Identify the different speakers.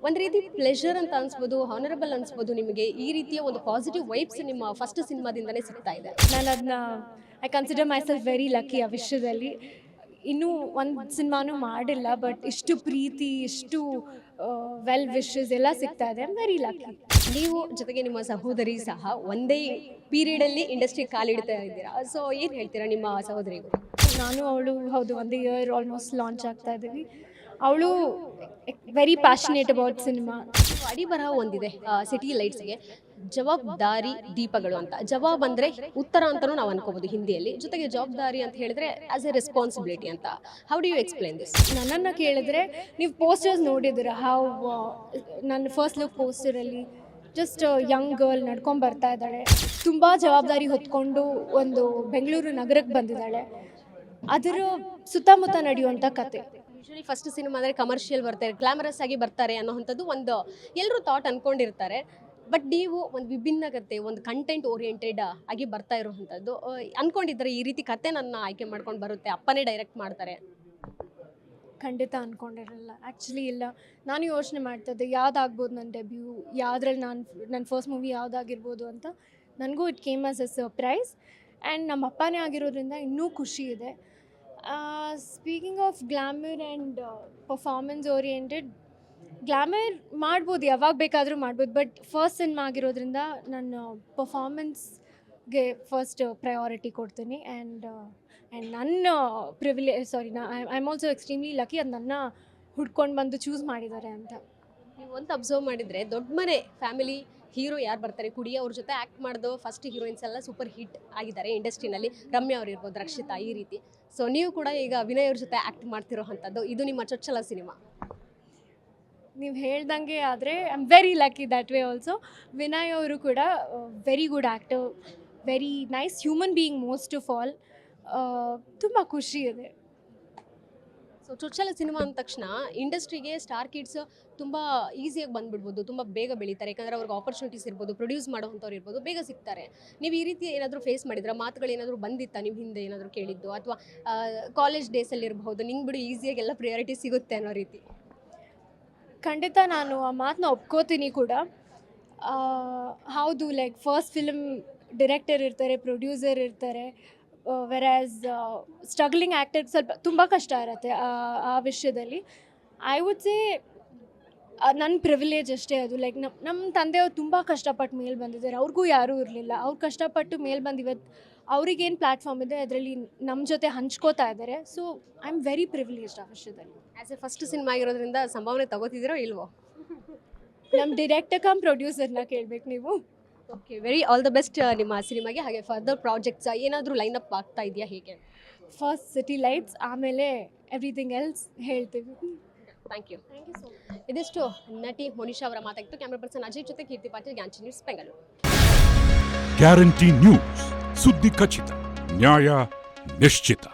Speaker 1: ಒಂದು ರೀತಿ ಪ್ಲೆಷರ್ ಅಂತ ಅನ್ಸ್ಬೋದು, ಹಾನರಬಲ್ ಅನ್ಸ್ಬೋದು. ನಿಮಗೆ ಈ ರೀತಿಯ ಒಂದು ಪಾಸಿಟಿವ್ ವೈಬ್ಸ್ ನಿಮ್ಮ ಫಸ್ಟ್ ಸಿನಿಮಾದಿಂದನೇ ಸಿಗ್ತಾ ಇದೆ.
Speaker 2: ನಾನು ಅದನ್ನ I consider my self very lucky ಆ ವಿಷಯದಲ್ಲಿ. ಇನ್ನೂ ಒಂದು ಸಿನಿಮಾನೂ ಮಾಡಿಲ್ಲ, ಬಟ್ ಇಷ್ಟು ಪ್ರೀತಿ, ಇಷ್ಟು ವೆಲ್ ವಿಶಸ್ ಎಲ್ಲ ಸಿಗ್ತಾ ಇದೆ. I am very lucky.
Speaker 1: ನೀವು ಜೊತೆಗೆ ನಿಮ್ಮ ಸಹೋದರಿ ಸಹ ಒಂದೇ ಪೀರಿಯಡಲ್ಲಿ ಇಂಡಸ್ಟ್ರಿ ಕಾಲಿಡ್ತಾ ಇದ್ದೀರಾ. ಸೊ ಏನು ಹೇಳ್ತೀರಾ ನಿಮ್ಮ ಸಹೋದರಿಗೂ?
Speaker 2: ನಾನು ಅವಳು ಹೌದು ಒಂದು ಇಯರ್ ಆಲ್ಮೋಸ್ಟ್ ಲಾಂಚ್ ಆಗ್ತಾ ಇದ್ದೀವಿ. ಅವಳು ವೆರಿ ಪ್ಯಾಷನೇಟ್ ಅಬೌಟ್ ಸಿನಿಮಾ.
Speaker 1: ಅಡಿ ಬರಹ ಒಂದಿದೆ ಸಿಟಿ ಲೈಟ್ಸ್ಗೆ, ಜವಾಬ್ದಾರಿ ದೀಪಗಳು ಅಂತ. ಜವಾಬ್ ಅಂದರೆ ಉತ್ತರ ಅಂತಲೂ ನಾವು ಅನ್ಕೋಬೋದು ಹಿಂದಿಯಲ್ಲಿ, ಜೊತೆಗೆ ಜವಾಬ್ದಾರಿ ಅಂತ ಹೇಳಿದ್ರೆ ಆಸ್ ಎ ರೆಸ್ಪಾನ್ಸಿಬಿಲಿಟಿ ಅಂತ. How do you explain this?
Speaker 2: ನನ್ನನ್ನು ಕೇಳಿದ್ರೆ ನೀವು ಪೋಸ್ಟರ್ಸ್ ನೋಡಿದ್ದೀರ, ಹೌ ನನ್ನ ಫಸ್ಟ್ ಲುಕ್ ಪೋಸ್ಟರಲ್ಲಿ ಜಸ್ಟ್ ಯಂಗ್ ಗರ್ಲ್ ನಡ್ಕೊಂಡು ಬರ್ತಾ ಇದ್ದಾಳೆ, ತುಂಬ ಜವಾಬ್ದಾರಿ ಹೊತ್ಕೊಂಡು ಒಂದು ಬೆಂಗಳೂರು ನಗರಕ್ಕೆ ಬಂದಿದ್ದಾಳೆ. ಅದರ ಸುತ್ತಮುತ್ತ ನಡೆಯುವಂಥ ಕತೆ.
Speaker 1: ಯೂಶಲಿ ಫಸ್ಟ್ ಸಿನಿಮಾ ಅಂದರೆ ಕಮರ್ಷಿಯಲ್ ಬರ್ತಾರೆ, ಗ್ಲಾಮರಸ್ ಆಗಿ ಬರ್ತಾರೆ ಅನ್ನೋವಂಥದ್ದು ಒಂದು ಎಲ್ಲರೂ ಥಾಟ್ ಅಂದ್ಕೊಂಡಿರ್ತಾರೆ. ಬಟ್ ನೀವು ಒಂದು ವಿಭಿನ್ನ ಕತೆ, ಒಂದು ಕಂಟೆಂಟ್ ಓರಿಯೆಂಟೆಡ್ ಆಗಿ ಬರ್ತಾ ಇರುವಂಥದ್ದು. ಅಂದ್ಕೊಂಡಿದ್ದಾರೆ ಈ ರೀತಿ ಕತೆ ನನ್ನ ಆಯ್ಕೆ ಮಾಡ್ಕೊಂಡು ಬರುತ್ತೆ, ಅಪ್ಪನೇ ಡೈರೆಕ್ಟ್ ಮಾಡ್ತಾರೆ?
Speaker 2: ಖಂಡಿತ ಅಂದ್ಕೊಂಡಿರಲಿಲ್ಲ, ಆ್ಯಕ್ಚುಲಿ ಇಲ್ಲ. ನಾನು ಯೋಚನೆ ಮಾಡ್ತಾಯಿದ್ದೆ ಯಾವುದಾಗ್ಬೋದು ನನ್ನ ಡೆಬ್ಯೂ, ಯಾವುದ್ರಲ್ಲಿ ನನ್ನ ಫಸ್ಟ್ ಮೂವಿ ಯಾವುದಾಗಿರ್ಬೋದು ಅಂತ. ನನಗೂ it came as A surprise and ನಮ್ಮ ಅಪ್ಪನೇ ಆಗಿರೋದ್ರಿಂದ ಇನ್ನೂ ಖುಷಿ ಇದೆ. Speaking of glamour and performance oriented, glamour ಮಾಡ್ಬೋದು, ಯಾವಾಗ ಬೇಕಾದರೂ ಮಾಡ್ಬೋದು. ಬಟ್ ಫಸ್ಟ್ ಸಿನಿಮಾ ಆಗಿರೋದ್ರಿಂದ ನಾನು ಪರ್ಫಾರ್ಮೆನ್ಸ್ಗೆ ಫಸ್ಟ್ ಪ್ರಯಾರಿಟಿ ಕೊಡ್ತೀನಿ. ಆ್ಯಂಡ್ ನನ್ನ I am also extremely lucky, ಅದು ನನ್ನ ಹುಡ್ಕೊಂಡು ಬಂದು ಚೂಸ್ ಮಾಡಿದ್ದಾರೆ ಅಂತ.
Speaker 1: ನೀವು ಒಂದು ಅಬ್ಸರ್ವ್ ಮಾಡಿದರೆ ದೊಡ್ಡ ಮನೆ ಫ್ಯಾಮಿಲಿ ಹೀರೋ ಯಾರು ಬರ್ತಾರೆ, ಕುಡಿಯೋ ಅವ್ರ ಜೊತೆ ಆ್ಯಕ್ಟ್ ಮಾಡಿದೋ ಫಸ್ಟ್ ಹೀರೋಯಿನ್ಸ್ ಎಲ್ಲ ಸೂಪರ್ ಹಿಟ್ ಆಗಿದ್ದಾರೆ ಇಂಡಸ್ಟ್ರಿನಲ್ಲಿ. ರಮ್ಯಾ ಅವ್ರು ಇರ್ಬೋದು, ರಕ್ಷಿತಾ, ಈ ರೀತಿ. ಸೊ ನೀವು ಕೂಡ ಈಗ ವಿನಯ್ ಅವ್ರ ಜೊತೆ ಆ್ಯಕ್ಟ್ ಮಾಡ್ತಿರೋ ಅಂಥದ್ದು, ಇದು ನಿಮ್ಮ ಚೊಚ್ಚಲ ಸಿನಿಮಾ.
Speaker 2: ನೀವು ಹೇಳ್ದಂಗೆ ಆದರೆ I am very lucky that way also. Vinay ಅವರು ಕೂಡ very good actor, very nice human being most of all. ತುಂಬ ಖುಷಿ ಇದೆ.
Speaker 1: ಸೊ ಚೊಚ್ಚಲ ಸಿನಿಮಾ ಅಂದ ತಕ್ಷಣ ಇಂಡಸ್ಟ್ರಿಗೆ ಸ್ಟಾರ್ ಕಿಡ್ಸ್ ತುಂಬ ಈಸಿಯಾಗಿ ಬಂದುಬಿಡ್ಬೋದು, ತುಂಬ ಬೇಗ ಬೆಳೀತಾರೆ. ಯಾಕಂದರೆ ಅವ್ರಿಗೆ ಆಪರ್ಚುನಿಟೀಸ್ ಇರ್ಬೋದು, ಪ್ರೊಡ್ಯೂಸ್ ಮಾಡೋವಂಥವ್ರು ಇರ್ಬೋದು, ಬೇಗ ಸಿಗ್ತಾರೆ. ನೀವು ಈ ರೀತಿ ಏನಾದರೂ ಫೇಸ್ ಮಾಡಿದ್ರೆ, ಮಾತುಗಳು ಏನಾದರೂ ಬಂದಿತ್ತಾ ನಿಮ್ಮ ಹಿಂದೆ ಏನಾದರೂ ಕೇಳಿದ್ದು, ಅಥವಾ ಕಾಲೇಜ್ ಡೇಸಲ್ಲಿ ಇರಬಹುದು, ನಿಂಗೆ ಬಿಡು ಈಸಿಯಾಗಿ ಎಲ್ಲ ಪ್ರಿಯಾರಿಟಿ ಸಿಗುತ್ತೆ ಅನ್ನೋ ರೀತಿ?
Speaker 2: ಖಂಡಿತ ನಾನು ಆ ಮಾತನ್ನ ಒಪ್ಕೋತೀನಿ ಕೂಡ. ಹೌದು, ಲೈಕ್ ಫಸ್ಟ್ ಫಿಲ್ಮ್ ಡಿರೆಕ್ಟರ್ ಇರ್ತಾರೆ, ಪ್ರೊಡ್ಯೂಸರ್ ಇರ್ತಾರೆ. ವೆರಾಸ್ ಸ್ಟ್ರಗ್ಲಿಂಗ್ ಆ್ಯಕ್ಟರ್ ಸ್ವಲ್ಪ ತುಂಬ ಕಷ್ಟ ಇರುತ್ತೆ ಆ ವಿಷಯದಲ್ಲಿ. ಐ ವುಡ್ ಸೇ ನನ್ನ ಪ್ರಿವಿಲೇಜ್ ಅಷ್ಟೇ ಅದು. ಲೈಕ್ ನಮ್ಮ ತಂದೆಯವ್ರು ತುಂಬ ಕಷ್ಟಪಟ್ಟು ಮೇಲೆ ಬಂದಿದ್ದಾರೆ, ಅವ್ರಿಗೂ ಯಾರೂ ಇರಲಿಲ್ಲ. ಅವ್ರು ಕಷ್ಟಪಟ್ಟು ಮೇಲೆ ಬಂದು ಇವತ್ತು ಅವ್ರಿಗೇನು ಪ್ಲ್ಯಾಟ್ಫಾರ್ಮ್ ಇದೆ ಅದರಲ್ಲಿ ನಮ್ಮ ಜೊತೆ ಹಂಚ್ಕೋತಾ ಇದ್ದಾರೆ. So I am very privileged ಆ ವಿಷಯದಲ್ಲಿ.
Speaker 1: ಆ್ಯಸ್ ಎ ಫಸ್ಟ್ ಸಿನಿಮಾ ಆಗಿರೋದ್ರಿಂದ ಸಂಭಾವನೆ ತಗೋತಿದ್ದೀರೋ ಇಲ್ವೋ?
Speaker 2: ನಮ್ಮ ಡಿರೆಕ್ಟರ್ ಕಮ್ ಪ್ರೊಡ್ಯೂಸರ್ನ ಕೇಳಬೇಕು ನೀವು.
Speaker 1: Okay, very all the best ನಿಮ್ಮ ಸಿನಿಮಾಗೆ. ಹಾಗೆ ಫರ್ದರ್ ಪ್ರಾಜೆಕ್ಟ್ಸ್ ಏನಾದರೂ ಲೈನಪ್ ಆಗ್ತಾ ಇದೆಯಾ, ಹೇಗೆ?
Speaker 2: ಫಸ್ಟ್ ಸಿಟಿ ಲೈಟ್ಸ್, ಆಮೇಲೆ ಎವ್ರಿಥಿಂಗ್ ಎಲ್ಸ್ ಹೇಳ್ತೀವಿ.
Speaker 1: Thank you so much. ಇದಿಷ್ಟು ನಟಿ ಮೋನಿಶಾ ಅವರ ಮಾತಾಗಿತ್ತು. ಕ್ಯಾಮ್ರಾ ಪರ್ಸನ್ ಅಜಯ್ ಜೊತೆ ಕೀರ್ತಿ ಪಾಟೀಲ್, ಗ್ಯಾನ್ಚಿ ನ್ಯೂಸ್, ಬೆಂಗಳೂರು.
Speaker 3: ಗ್ಯಾರಂಟಿ ನ್ಯೂಸ್, ಸುದ್ದಿ ಖಚಿತ, ನ್ಯಾಯ ನಿಶ್ಚಿತ.